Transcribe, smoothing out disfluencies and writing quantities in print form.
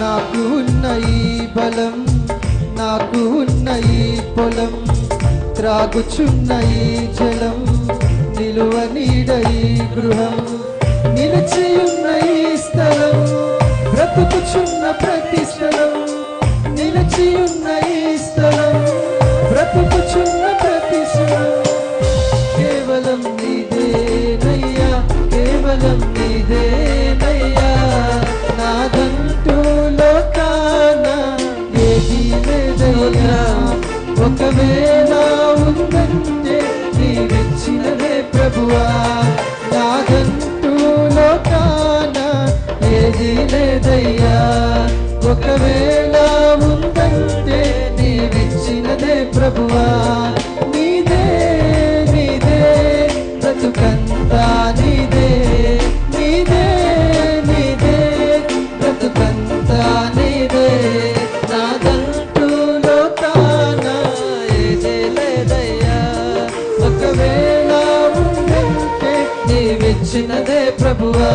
నాకు ఉన్న ఈ బలం, నాకు ఉన్న ఈ పొలం, త్రాగుచున్న ఈ జలం, నిలువ నీడ ఈ గృహం, నిలిచియున్న ఈ స్థలం, బ్రతుకుచున్న ప్రతి స్థలం, నిలిచియున్న ఈ స్థలం, బ్రతుకుచున్న ప్రతి స్థలం, కేవలం నీదేనయ్యా, కేవలం నీదేనయ్యా. నాదంటూ లోకాన ఏదీ లేదయ్యా, ఒకవేళ ఉందంటే నీవిచ్చినదే ప్రభువా. నాదంటూ లోకాన ఏదీ లేదయ్యా, ఒకవేళ ఉందంటే నీవిచ్చినదే ప్రభువా. నీదే నీదే బ్రతుకంతా నీదే, నీదే నీదే బ్రతుకంతా నీదే. నాదంటూ లోకాన ఏదీ లేదయ్యా, ఒకవేళ ఉందంటే నీవిచ్చినదే ప్రభువా.